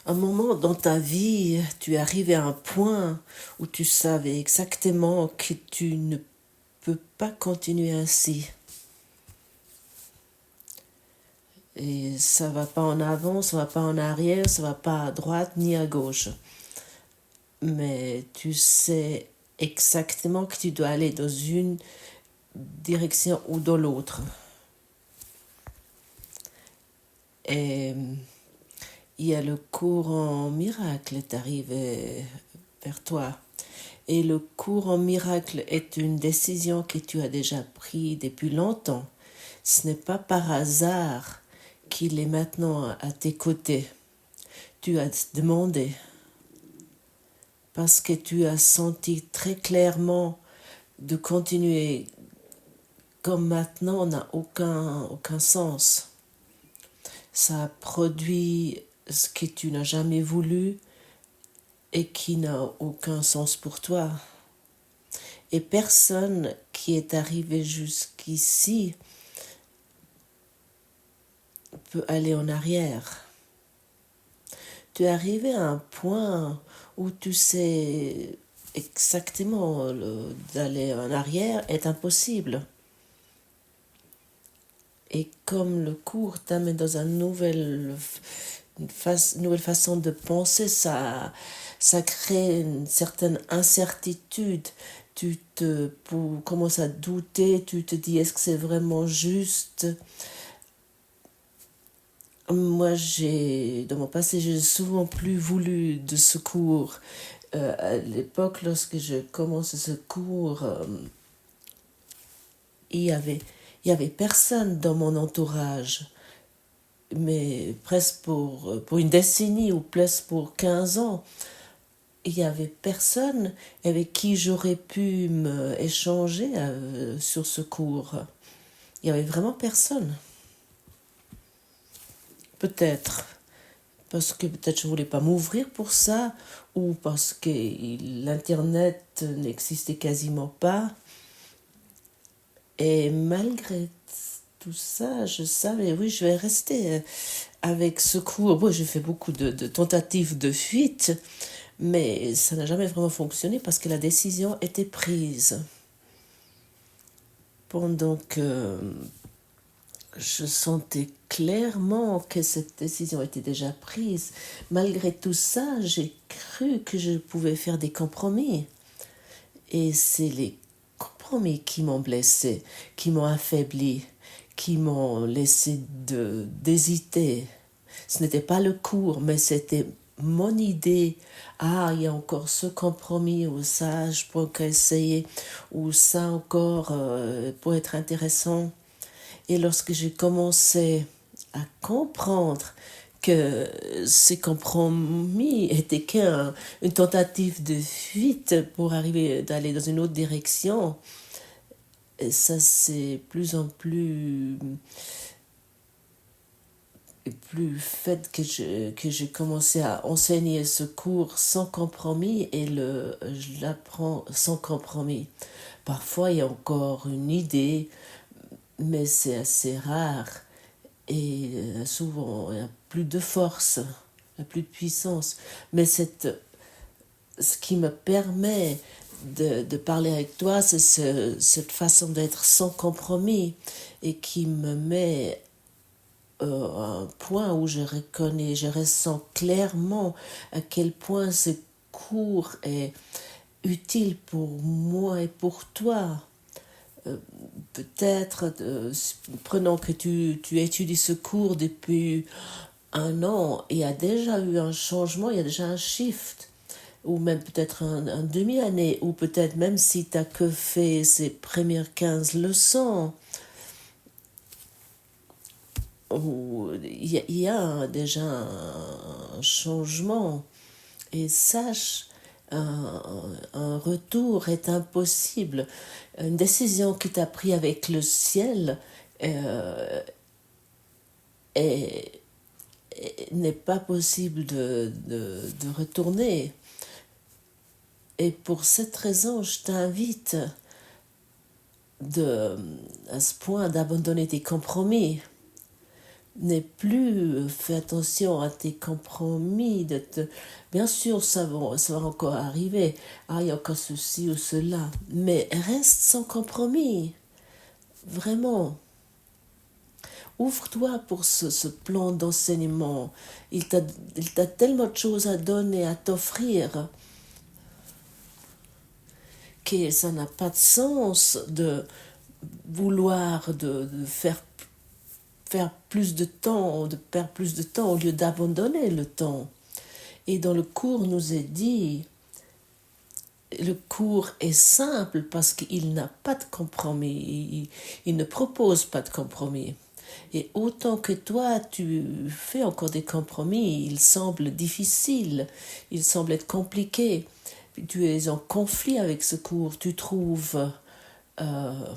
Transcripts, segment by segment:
Un moment dans ta vie, tu es arrivé à un point où tu savais exactement que tu ne peux pas continuer ainsi. Et ça va pas en avant, ça va pas en arrière, ça va pas à droite ni à gauche. Mais tu sais exactement que tu dois aller dans une direction ou dans l'autre. Et il y a le courant miracle est arrivé vers toi. Et le courant miracle est une décision que tu as déjà prise depuis longtemps. Ce n'est pas par hasard qu'il est maintenant à tes côtés. Tu as demandé parce que tu as senti très clairement de continuer comme maintenant n'a aucun sens. Ça produit ce que tu n'as jamais voulu et qui n'a aucun sens pour toi. Et personne qui est arrivé jusqu'ici peut aller en arrière. Tu es arrivé à un point où tu sais exactement d'aller en arrière est impossible. Et comme le cours t'amène dans une nouvelle façon de penser, ça crée une certaine incertitude. Tu commences à douter, tu te dis est-ce que c'est vraiment juste. Moi, dans mon passé, j'ai souvent plus voulu de ce cours. À l'époque, lorsque je commençais ce cours, il y avait personne dans mon entourage. Mais presque pour une décennie ou presque pour 15 ans, il n'y avait personne avec qui j'aurais pu échanger sur ce cours. Il n'y avait vraiment personne. Peut-être parce que peut-être je ne voulais pas m'ouvrir pour ça, ou parce que l'Internet n'existait quasiment pas. Et malgré tout ça, je savais, oui, je vais rester avec ce cours. Bon, j'ai fait beaucoup de tentatives de fuite, mais ça n'a jamais vraiment fonctionné parce que la décision était prise. Pendant que je sentais clairement que cette décision était déjà prise, malgré tout ça, j'ai cru que je pouvais faire des compromis. Et c'est les compromis qui m'ont blessé, qui m'ont affaibli, qui m'ont laissé d'hésiter. Ce n'était pas le cours, mais c'était mon idée. Ah, il y a encore ce compromis, ou ça, je pourrais essayer, ou ça encore pour être intéressant. Et lorsque j'ai commencé à comprendre que ces compromis étaient qu'une tentative de fuite pour arriver d'aller dans une autre direction, et ça c'est plus fait que j'ai commencé à enseigner ce cours sans compromis et je l'apprends sans compromis. Parfois il y a encore une idée, mais c'est assez rare. Et souvent, il n'y a plus de force, il n'y a plus de puissance. Mais ce qui me permet de parler avec toi, c'est cette façon d'être sans compromis et qui me met à un point où je reconnais, je ressens clairement à quel point ce cours est utile pour moi et pour toi. Peut-être, prenons que tu étudies ce cours depuis un an, il y a déjà eu un changement, il y a déjà un shift, ou même peut-être un demi-année, ou peut-être même si tu n'as que fait ces premières 15 leçons, où il y a déjà un changement. Et sache, un retour est impossible. Une décision que tu as prise avec le ciel est n'est pas possible de retourner. Et pour cette raison, je t'invite à ce point d'abandonner tes compromis. n'est plus, fais attention à tes compromis. Bien sûr, ça va encore arriver. Ah, il y a encore ceci ou cela. Mais reste sans compromis. Vraiment. Ouvre-toi pour ce plan d'enseignement. Il t'a tellement de choses à donner, à t'offrir, que ça n'a pas de sens de vouloir de faire plus de temps, de perdre plus de temps au lieu d'abandonner le temps. Et dans le cours nous est dit, le cours est simple parce qu'il n'a pas de compromis, il ne propose pas de compromis. Et autant que toi, tu fais encore des compromis, il semble difficile, il semble être compliqué. Tu es en conflit avec ce cours, euh,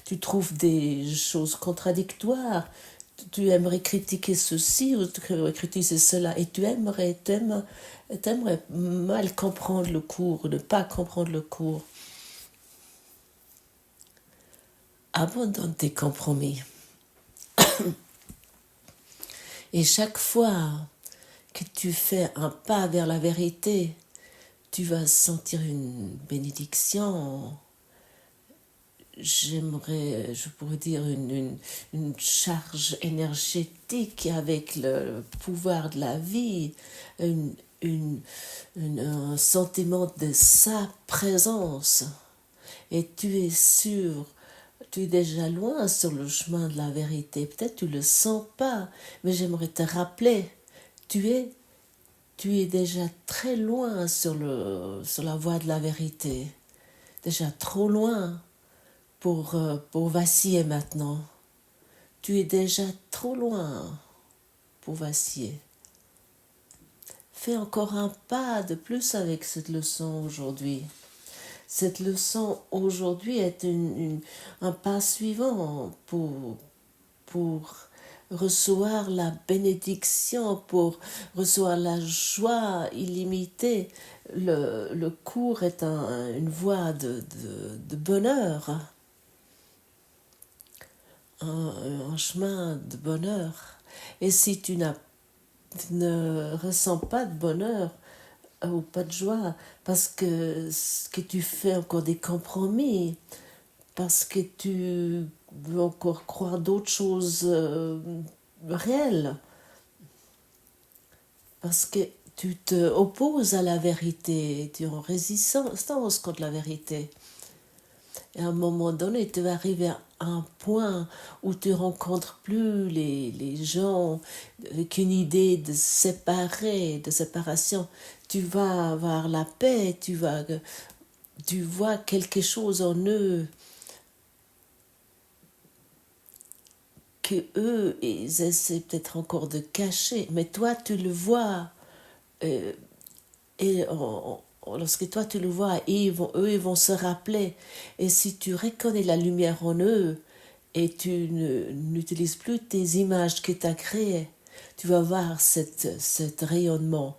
tu trouves des choses contradictoires, tu aimerais critiquer ceci ou tu aimerais critiquer cela, et t'aimerais mal comprendre le cours, ne pas comprendre le cours. Abandonne tes compromis. Et chaque fois que tu fais un pas vers la vérité, tu vas sentir une bénédiction. Je pourrais dire, une charge énergétique avec le pouvoir de la vie, un sentiment de sa présence. Et tu es sûr, tu es déjà loin sur le chemin de la vérité. Peut-être tu ne le sens pas, mais j'aimerais te rappeler, tu es, tu es déjà très loin sur la voie de la vérité. Déjà trop loin pour vaciller maintenant. Tu es déjà trop loin pour vaciller. Fais encore un pas de plus avec cette leçon aujourd'hui. Cette leçon aujourd'hui est un pas suivant pour recevoir la bénédiction, pour recevoir la joie illimitée. Le cours est une voie de bonheur, un chemin de bonheur. Et si tu ne ressens pas de bonheur ou pas de joie, parce que tu fais encore des compromis, parce que tu veux encore croire d'autres choses réelles, parce que tu te opposes à la vérité, tu es en résistance contre la vérité. Et à un moment donné, tu vas arriver à un point où tu rencontres plus les gens avec une idée de séparation. Tu vas avoir la paix, tu vois quelque chose en eux que eux, ils essaient peut-être encore de cacher. Mais toi, tu le vois. Et lorsque toi tu le vois, eux ils vont se rappeler. Et si tu reconnais la lumière en eux et tu n'utilises plus tes images que tu as créées, tu vas voir cet rayonnement.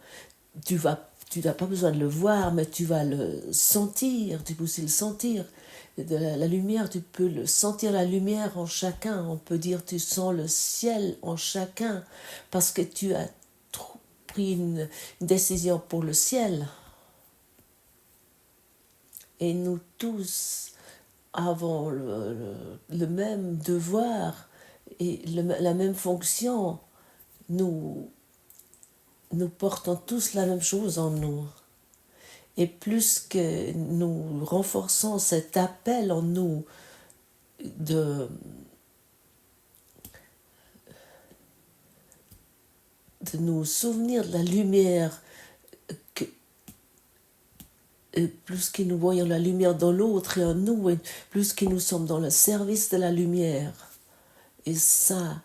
Tu n'as pas besoin de le voir, mais tu vas le sentir. Tu peux aussi le sentir. La lumière, tu peux sentir la lumière en chacun. On peut dire tu sens le ciel en chacun parce que tu as pris une décision pour le ciel. Et nous tous avons le même devoir et la même fonction. Nous portons tous la même chose en nous. Et plus que nous renforçons cet appel en nous de nous souvenir de la lumière, plus que nous voyons la lumière dans l'autre et en nous, et plus que nous sommes dans le service de la lumière. Et ça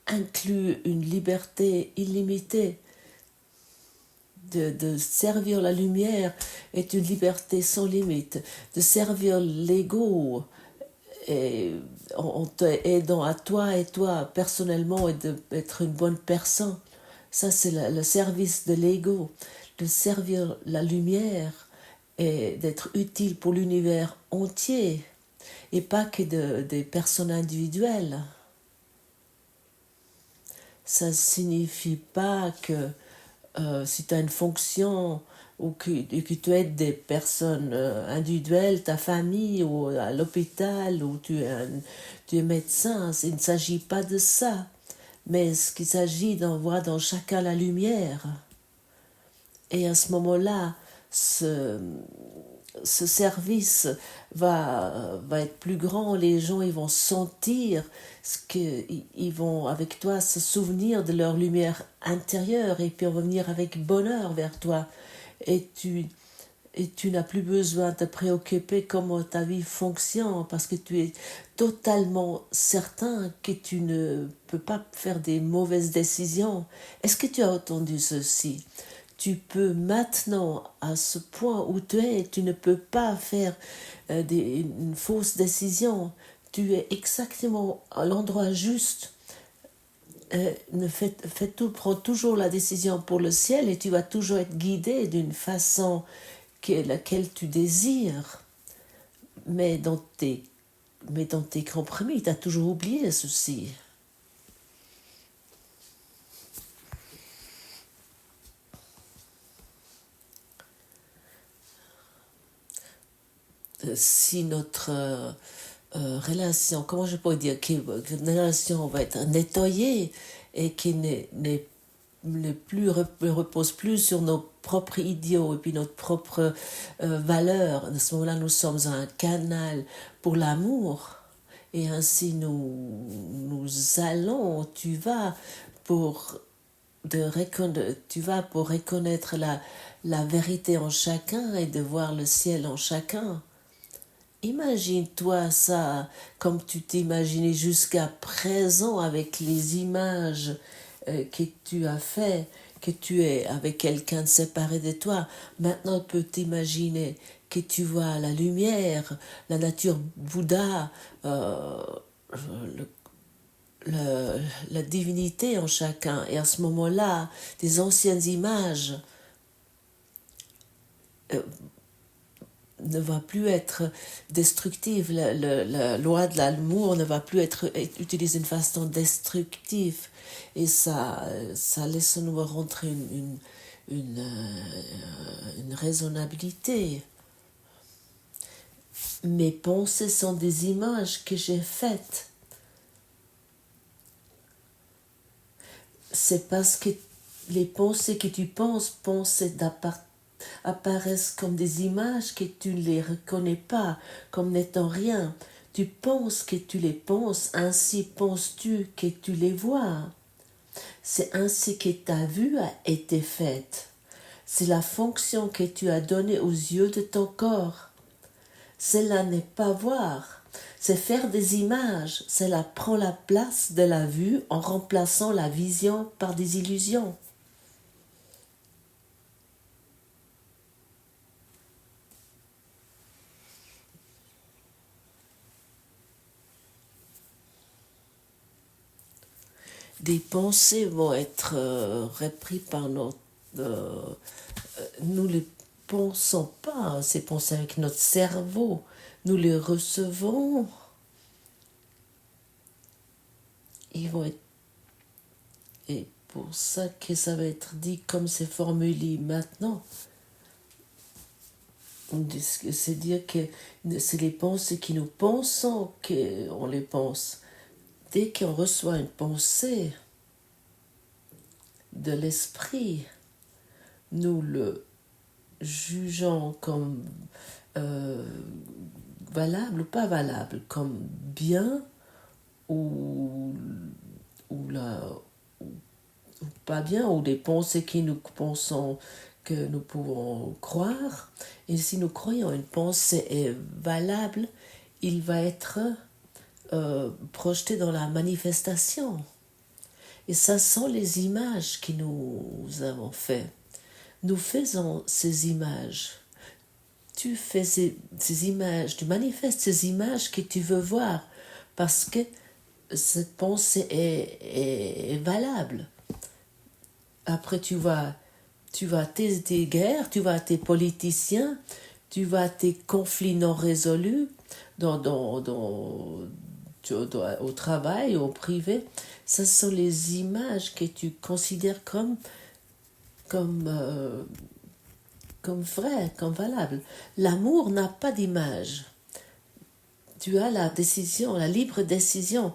inclut une liberté illimitée. De servir la lumière est une liberté sans limite. De servir l'ego et en t'aidant à toi et toi personnellement et d'être une bonne personne. Ça, c'est le service de l'ego. De servir la lumière et d'être utile pour l'univers entier et pas que des personnes individuelles. ça ne signifie pas que si tu as une fonction ou que tu aides des personnes individuelles, ta famille ou à l'hôpital ou tu es médecin, il ne s'agit pas de ça. Mais ce qu'il s'agit d'envoyer dans chacun la lumière. Et à ce moment-là, ce service va être plus grand, les gens ils vont sentir ils vont avec toi se souvenir de leur lumière intérieure et puis revenir avec bonheur vers toi. Et tu n'as plus besoin de te préoccuper comment ta vie fonctionne parce que tu es totalement certain que tu ne peux pas faire des mauvaises décisions. Est-ce que tu as entendu ceci? Tu peux maintenant, à ce point où tu es, tu ne peux pas faire une fausse décision. Tu es exactement à l'endroit juste. Prends toujours la décision pour le ciel et tu vas toujours être guidé d'une façon laquelle tu désires. Mais dans tes compromis, tu as toujours oublié ceci. Si notre relation, comment je pourrais dire, que notre relation va être nettoyée et qui ne repose plus sur nos propres idéaux et puis notre propre valeur. À ce moment-là, nous sommes un canal pour l'amour. Et ainsi, nous allons, tu vas pour reconnaître la vérité en chacun et de voir le ciel en chacun. Imagine-toi ça comme tu t'imaginais jusqu'à présent avec les images que tu as fait, que tu es avec quelqu'un de séparé de toi. Maintenant, tu peux t'imaginer que tu vois la lumière, la nature Bouddha, la divinité en chacun. Et à ce moment-là, des anciennes images ne va plus être destructive. La loi de l'amour ne va plus être utilisée d'une façon destructive. Et ça laisse nous rentrer une raisonnabilité. Mes pensées sont des images que j'ai faites. C'est parce que les pensées que tu penses apparaissent comme des images que tu ne les reconnais pas comme n'étant rien. Tu penses que tu les penses, ainsi penses-tu que tu les vois. C'est ainsi que ta vue a été faite. C'est la fonction que tu as donnée aux yeux de ton corps. Cela n'est pas voir, c'est faire des images. Cela prend la place de la vue en remplaçant la vision par des illusions. Des pensées vont être reprises par notre... nous ne les pensons pas, ces pensées avec notre cerveau. Nous les recevons. Ils vont être... Et pour ça que ça va être dit comme c'est formulé maintenant. C'est dire que c'est les pensées que nous pensons qu'on les pense. Dès qu'on reçoit une pensée de l'esprit, nous le jugeons comme valable ou pas valable, comme bien ou pas bien, ou des pensées que nous pensons que nous pouvons croire. Et si nous croyons une pensée est valable, il va être projeté dans la manifestation. Et ça sont les images que nous avons faites. Nous faisons ces images. Tu fais ces images, tu manifestes ces images que tu veux voir parce que cette pensée est valable. Après, tu vas tes guerres, tu vas tes politiciens, tu vas tes conflits non résolus dans au travail, au privé, ce sont les images que tu considères comme, comme vraies, comme valables. L'amour n'a pas d'image. Tu as la décision, la libre décision.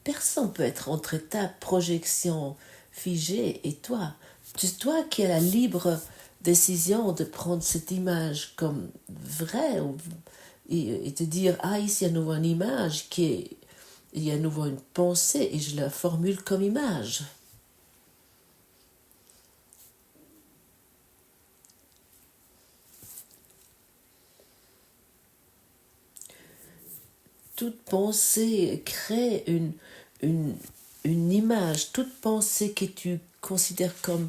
Personne ne peut être entre ta projection figée et toi. C'est toi qui as la libre décision de prendre cette image comme vraie et te dire, ah, ici, il y a à nouveau une image il y a à nouveau une pensée et je la formule comme image. Toute pensée crée une image. Toute pensée que tu considères comme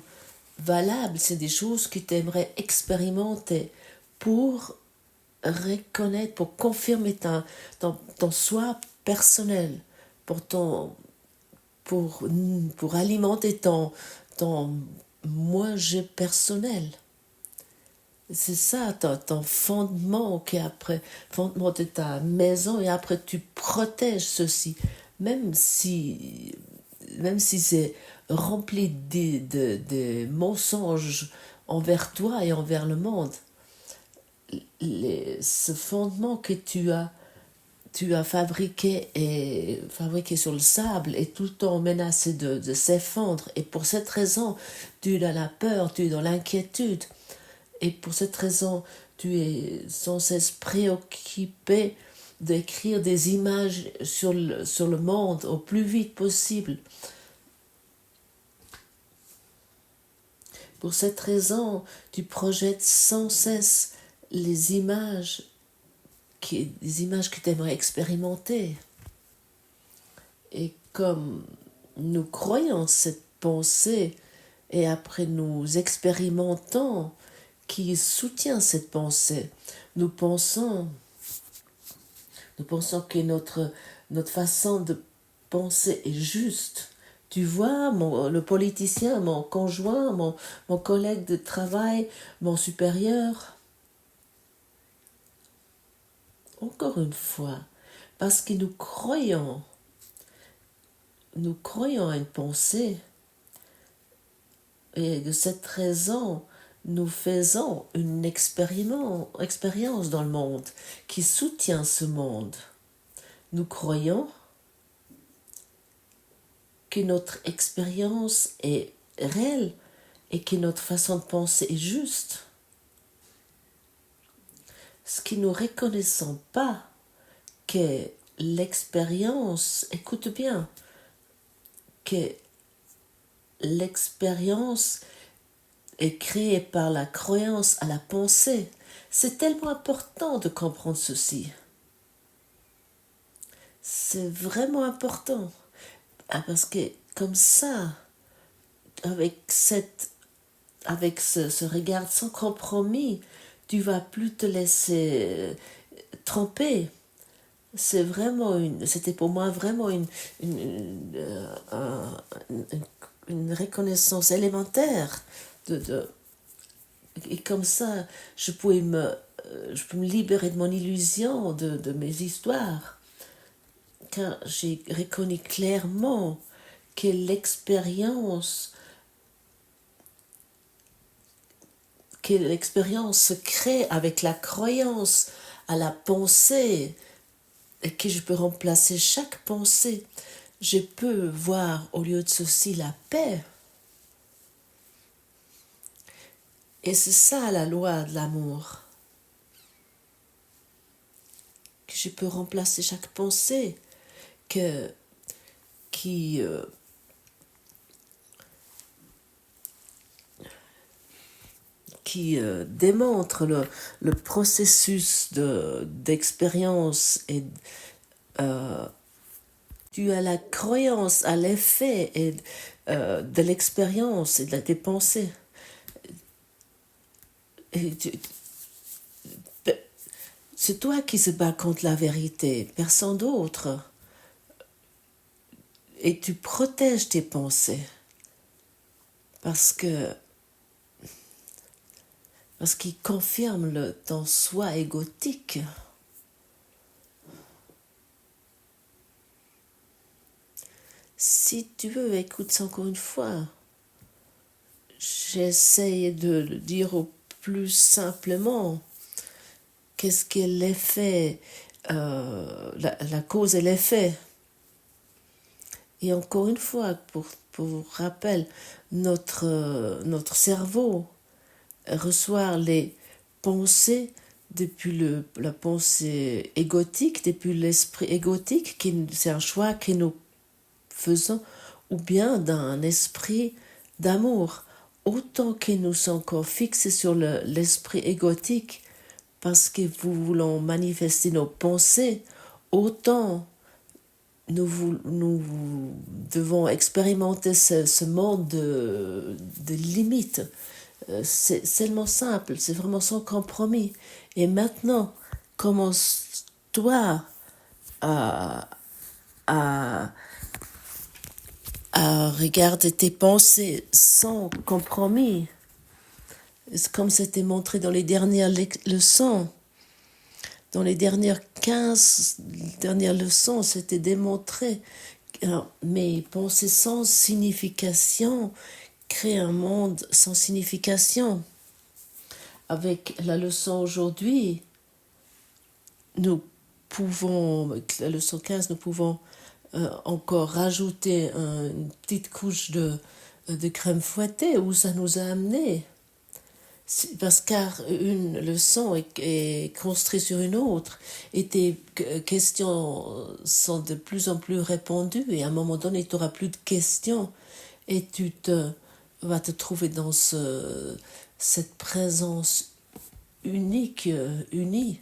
valable, c'est des choses que tu aimerais expérimenter pour reconnaître, pour confirmer ton soi personnel, pour, pour alimenter ton moi-je personnel. C'est ça, ton fondement qui après, fondement de ta maison, et après tu protèges ceci, même si, même si c'est rempli de mensonges envers toi et envers le monde. Ce fondement que tu as fabriqué sur le sable est tout le temps menacé de s'effondrer. Et pour cette raison, tu es dans la peur, tu es dans l'inquiétude. Et pour cette raison, tu es sans cesse préoccupé d'écrire des images sur le monde au plus vite possible. Pour cette raison, tu projettes sans cesse les images que tu aimerais expérimenter. Et comme nous croyons cette pensée, et après nous expérimentons qui soutient cette pensée, nous pensons que notre façon de penser est juste. Tu vois, le politicien, mon conjoint, mon collègue de travail, mon supérieur, encore une fois, parce que nous croyons à une pensée, et de cette raison, nous faisons une expérience dans le monde qui soutient ce monde. Nous croyons que notre expérience est réelle et que notre façon de penser est juste. Ce que nous ne reconnaissons pas, que l'expérience, écoute bien, que l'expérience est créée par la croyance à la pensée. C'est tellement important de comprendre ceci. C'est vraiment important. Parce que comme ça, avec ce regard sans compromis, tu vas plus te laisser tromper. C'était pour moi vraiment une reconnaissance élémentaire et comme ça, je peux me libérer de mon illusion, de mes histoires. Car j'ai reconnu clairement que l'expérience se crée avec la croyance à la pensée et que je peux remplacer chaque pensée. Je peux voir au lieu de ceci la paix. Et c'est ça la loi de l'amour. Que je peux remplacer chaque pensée qui démontre le processus d'expérience et tu as la croyance à l'effet de l'expérience et de tes pensées. C'est toi qui se bats contre la vérité, personne d'autre. Et tu protèges tes pensées. Parce qu'il confirme ton soi égotique. Si tu veux, écoute ça encore une fois. J'essaye de le dire au plus simplement. Qu'est-ce qu'est l'effet, la cause et l'effet. Et encore une fois, pour rappel, notre cerveau reçoit les pensées depuis la pensée égotique, depuis l'esprit égotique, c'est un choix que nous faisons, ou bien d'un esprit d'amour. Autant que nous sommes encore fixés sur l'esprit égotique, parce que nous voulons manifester nos pensées, autant nous devons expérimenter ce monde de limites. C'est tellement simple, c'est vraiment sans compromis. Et maintenant, commence-toi à, à, à regarder tes pensées sans compromis. Comme c'était montré dans les dernières leçons. Dans les dernières 15 dernières leçons, c'était démontré que mes pensées sans signification créent un monde sans signification. Avec la leçon aujourd'hui, nous pouvons, avec la leçon 15, nous pouvons encore rajouter une petite couche de crème fouettée où ça nous a amené. Parce car une leçon est construite sur une autre et tes questions sont de plus en plus répondues et à un moment donné tu n'auras plus de questions et tu vas te trouver dans cette présence unique, unie.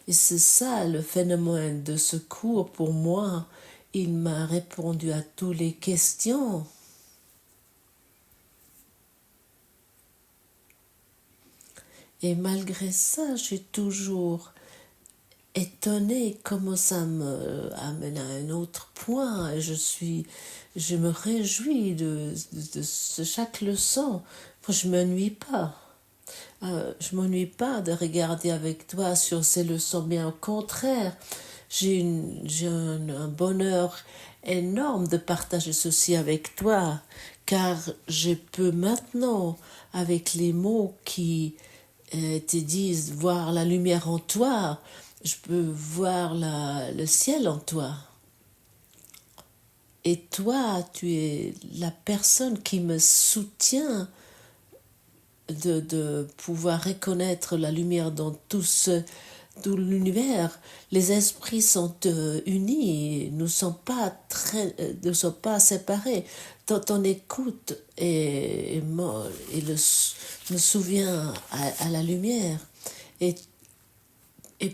Et c'est ça le phénomène de ce cours pour moi. Il m'a répondu à toutes les questions. Et malgré ça, je suis toujours étonnée comment ça me amène à un autre point. Je me réjouis de chaque leçon. Moi, je m'ennuie pas. Je m'ennuie pas de regarder avec toi sur ces leçons, bien au contraire. J'ai un bonheur énorme de partager ceci avec toi, car je peux maintenant, avec les mots qui te disent voir la lumière en toi, je peux voir le ciel en toi. Et toi, tu es la personne qui me soutient de pouvoir reconnaître la lumière dans tout l'univers. Les esprits sont unis, nous ne sommes pas séparés. Ton écoute me souvient à la lumière. Et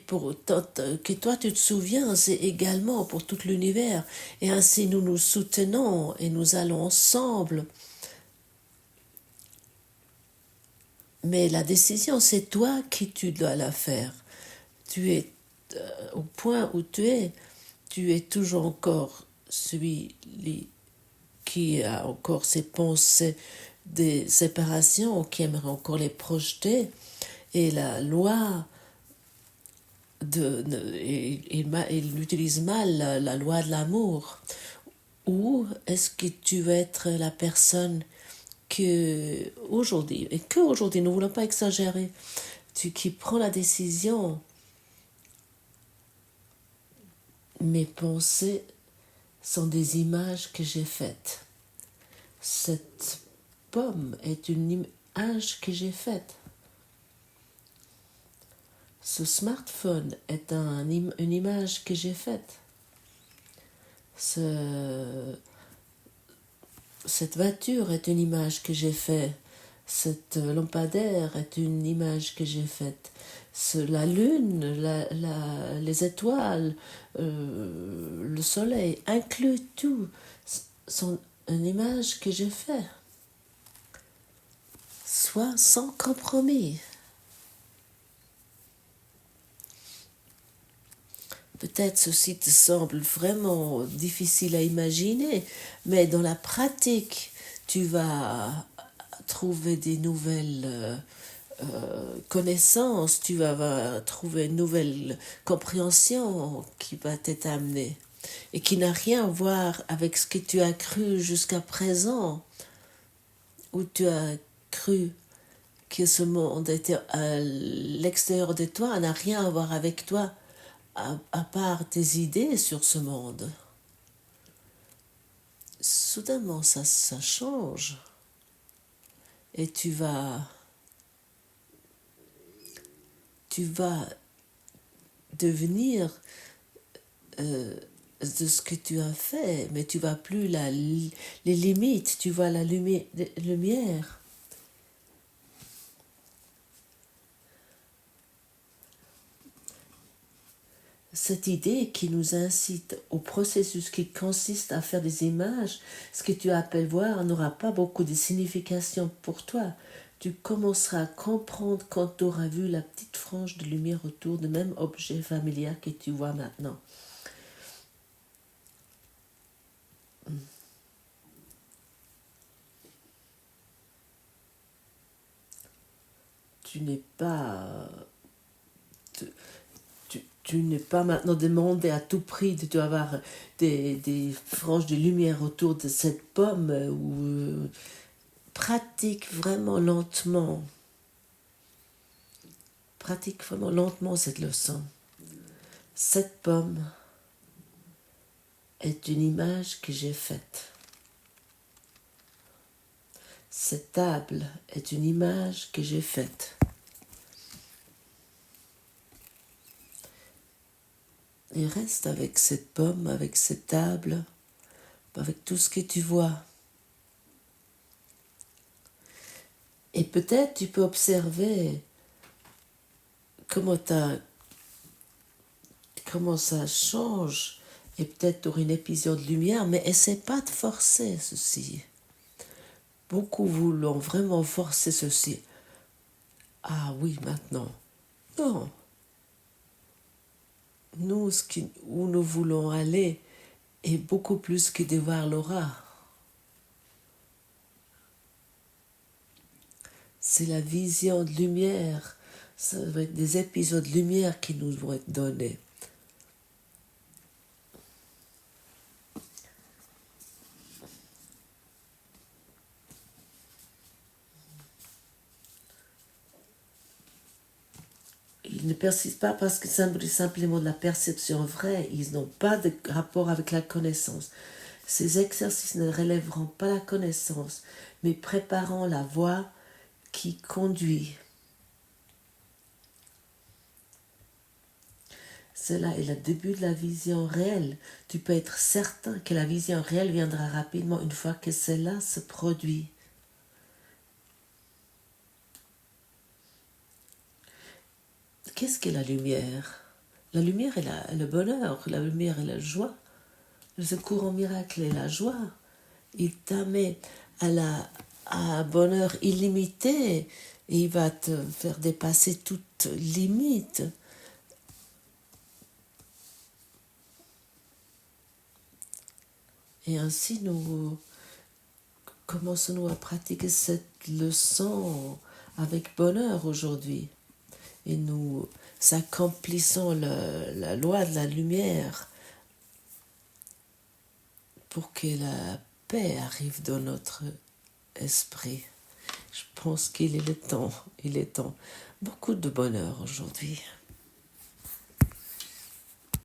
pour que toi tu te souviens, c'est également pour tout l'univers. Et ainsi nous nous soutenons et nous allons ensemble. Mais la décision, c'est toi qui tu dois la faire. Tu es au point où tu es toujours encore celui qui a encore ses pensées de séparation, qui aimerait encore les projeter. Et la loi, il utilise mal la loi de l'amour. Ou est-ce que tu veux être la personne qu'aujourd'hui, nous ne voulons pas exagérer, qui prend la décision. Mes pensées sont des images que j'ai faites. Cette pomme est une image que j'ai faite. Ce smartphone est une image que j'ai faite. Cette voiture est une image que j'ai faite. Cette lampadaire est une image que j'ai faite. La lune, les étoiles, le soleil, inclut tout, sont une image que j'ai faite. Sois sans compromis. Peut-être ceci te semble vraiment difficile à imaginer, mais dans la pratique, tu vas trouver des nouvelles connaissances, tu vas trouver une nouvelle compréhension qui va t'être amenée. et qui n'a rien à voir avec ce que tu as cru jusqu'à présent, où tu as cru que ce monde était à l'extérieur de toi, n'a rien à voir avec toi, à part tes idées sur ce monde. Soudainement, ça change. Et tu vas devenir de ce que tu as fait, mais tu vas plus les limites, tu vois la lumière. Cette idée qui nous incite au processus qui consiste à faire des images, ce que tu appelles voir n'aura pas beaucoup de signification pour toi. Tu commenceras à comprendre quand tu auras vu la petite frange de lumière autour du même objet familier que tu vois maintenant. Tu n'es pas... Tu n'es pas maintenant demandé à tout prix de avoir des franges de lumière autour de cette pomme ou pratique vraiment lentement. Pratique vraiment lentement cette leçon. Cette pomme est une image que j'ai faite. Cette table est une image que j'ai faite. Et reste avec cette pomme, avec cette table, avec tout ce que tu vois. Et peut-être tu peux observer comment ça change. Et peut-être tu auras une épisode de lumière, mais essaie pas de forcer ceci. Beaucoup voulons vraiment forcer ceci. Ah oui, maintenant. Non. Nous, où nous voulons aller est beaucoup plus que de voir l'aura. C'est la vision de lumière. Ça va être des épisodes de lumière qui nous vont être donnés. Ils ne persistent pas parce que c'est simplement de la perception vraie. Ils n'ont pas de rapport avec la connaissance. Ces exercices ne relèveront pas la connaissance, mais préparant la voie qui conduit. Cela est le début de la vision réelle. Tu peux être certain que la vision réelle viendra rapidement une fois que cela se produit. Qu'est-ce qu'est la lumière? La lumière est le bonheur, la lumière est la joie. Le secours en miracle est la joie. Il t'amène à un bonheur illimité et il va te faire dépasser toute limite. Et ainsi, nous commençons à pratiquer cette leçon avec bonheur aujourd'hui. Et nous accomplissons la loi de la lumière pour que la paix arrive dans notre esprit. Je pense qu'il est temps. Beaucoup de bonheur aujourd'hui.